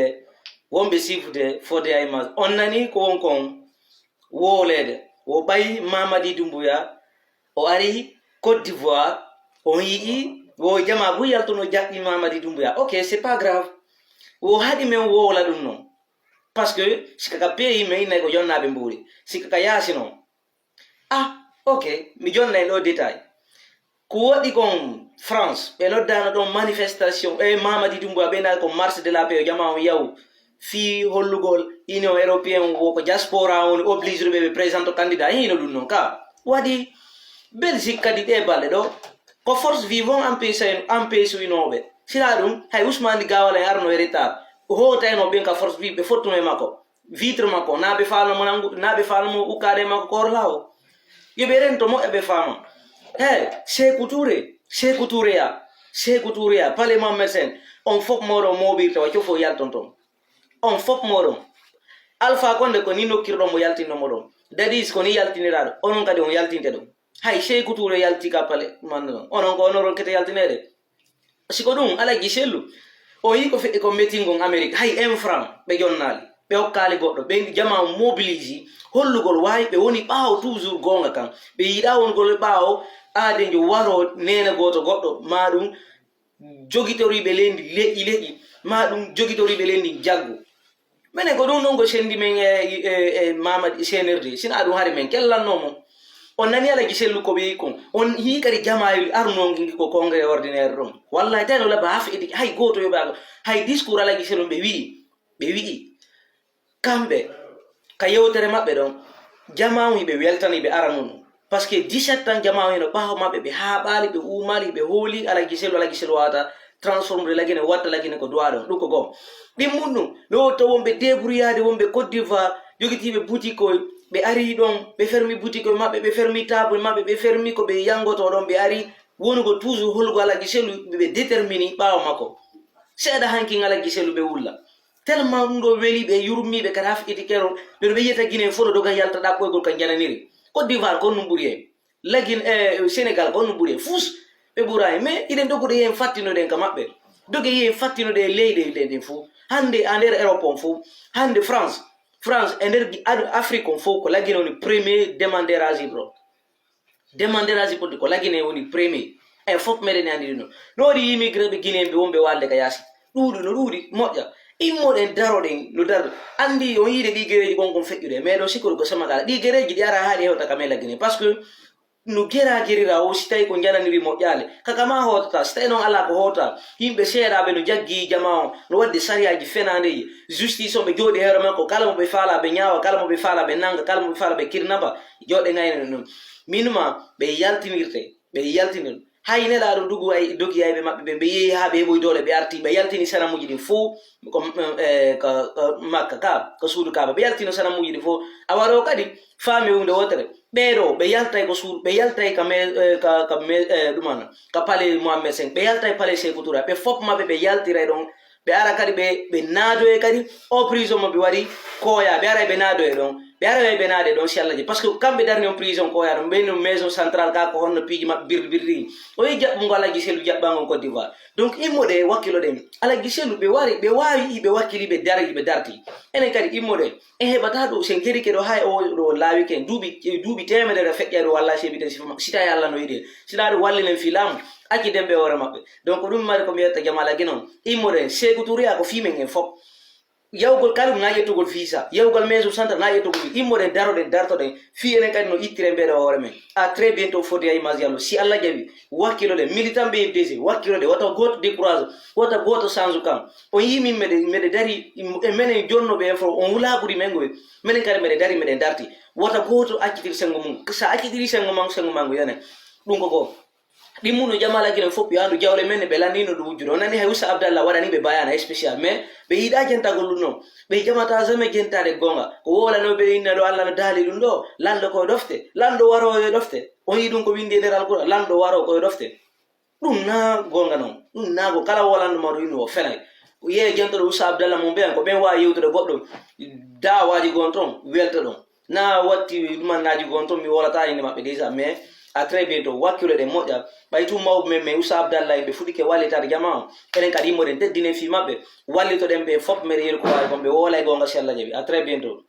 be wonbe sifude fode ay mas on nani ko kon wolede o bay Mamadi Doumbouya o ari Côte d'Ivoire on yi wo jama bu yaltuno jabbi Mamadi Doumbouya ok c'est pas grave wo hadi men wola dum non parce que sikaka pays mais nay ko jonnabe mburi sikaka yasino ah ok mi jonnay no détail ko wadi kon France be no dana don manifestation Mamadi Doumbouya be na ko marche de la paix jama on yaw fi hollugol union européenne wo ko diaspora on oblige be présenter candidat hino dum non ka wadi Belgique kadi de balle do ko force vivant empêcher inobe sila dum hay Ousmane Gawala arno retard hota eno ben ka force vive fortuné mako vitre mako nabe falmo nangu nabe falmo ukade mako korlawo yebe rento mo ebe fama Sékou Touré ya parlement mersen on fop moro mobile to chofo yaltonton on fop moro Alpha Condé ko ni nokkirdo mo yaltino modon dadis ko ni yaltinirado onon kadi on yaltinte do hay Sékou Touré yalti ka pale man onon ko onon kete yaltinede siko dum ala giselu o yi ko fe ko meeting on America hay en franc be jonnali be hokkali goddo be jama mobilise hollugol way be woni baaw toujours gonga kan be yida won gol baaw ade jo waro nena goto goddo madum jogitori be lendi le'i madum jogitori be lendi jaggu menen ko dum non go sendi men Mamadi senerde sina dum hari men kellanno mo on nani ala giselu ko be ko on hi kari jamaayul arno ngi ko congrès ordinaire rom wallahi tan la ba fi edi hay goto yo bago hay discours ala giselu be wi kambe ka yewtere mabbe don jamaawi be weltani be aranon parce que 17 ans jamaawi no baaw mabbe be haabali be umali be holi ala giselu wata transformer lagine watta lagine ko doado duko go di munnu no to wombe débrouillade wombe Côte d'Ivoire jogitibe boutique be ari don be fermi boutique mabbe be fermi table mabbe be fermi ko be yangoto don be ari wonugo toujours holgo ala giselu be déterminer baaw mako seeda hanki ala giselu be wulla tellement ndo weli be yurmi be karaf etikero be be yeta Guinée fodo doga yalta da koygol kan jananiri Côte d'Ivoire ko numburiye lagin Sénégal ko numburiye fous be buray mais iden dogude yen fattino den kamabbe doge yen fattino de leyde den fu hande ander Europe fu hande France ender Afrique fu ko lagin woni premier demander asile ko lagin woni premier e fop meden andi no di immigré be Guinée be wombe walde ka yasi dudi moja immoden daroden no dar andi o yide di gereji gongon fejude mais do sikol ko sama kala di gereji di ara haali hewta kamela Guinée parce que no gerira o sitay ko jananiri mo yale kakama hota stay non ala ko hota himbe seerabe no jaggi jamao no wadde sariyaji fenande justice on be jodi hero makko kala mo be faala be nyaawa kala mo be faala be nanga kala mo be faala be kirnaba jode ngayno non minuma be yaltinir hayne la do dugu ay doki ay be mabbe be yehi ha be boy dole be arti be yaltini sanamuji din fu ko makka ka ko suudu ka be yaltino sanamuji din fu awaro kadi fami wonde wotere beero be yaltay ko suudu be yaltay dumana ka pale Mohammed Sen be yaltay pale Sékou Touré be fop mabbe be yaltire don be ara kadi be naado e kadi o prison mo be wari koya be ara be naado e don be ara be naade don siallaji parce que kambe darni on prison koya don be no maison centrale ka ko honno piji mabbe birdi o yi jabbu ngala giselu jabbango Côte d'Ivoire donc immode wakilo den ala giselu be wawi be wakili be darti enen kadi immode hebata do sen geri ke do hay o do lawi ken dubi temedere fejjade walla sebite sita yalla no yide sita do wallen filam aki dembe wora mabbe donc dum mari ko miyata jamala ginon immode Sékou Touré ko fimen en fop yawgol kalum na yettugol visa yawgol maison centre na yettugol immode darto de fi enen kadi no ittire mbede hoore men a très bientôt fodi ay mazialo si Allah jabi wakilo de militant be desi wakilo de wata goto décourage wata goto sanzu kam on yimi mede dari menen jonno be fo on wula buri mengo menen kadi mede dari mede darti wata goto accitir sengo mum sa accitiri sengo mango yana dum ko di munu jamala gina fop yandu jawle men be landino du wujuro nani Hausa Abdallah wadani be bayana spécial mais be yida jenta golluno be jamata zame jenta de gonga ko wala no be inna do Allah no dali dum do lando ko dofte lando waro e dofte on yidum ko windi der alquran lando waro ko dofte dum na gonga non dum na go kala wala no maro ino fenay ye jento Hausa Abdallah mo be ko ben wa yewtude goddo da waji gonton welta don na watti man naji gonton mi wala ta inde mabbe déjà mais a très bientôt wakkilo de moƴƴa ɓaytu mawɓe men mais Usa Abdallah en ɓe fuɗi ke wallitade jama enen kadi immoɗen teddine fi maɓɓe wallitoɗen ɓe fof mere yeru ko wawi kon ɓe woolay gonga si Allah jaɓi a très bientôt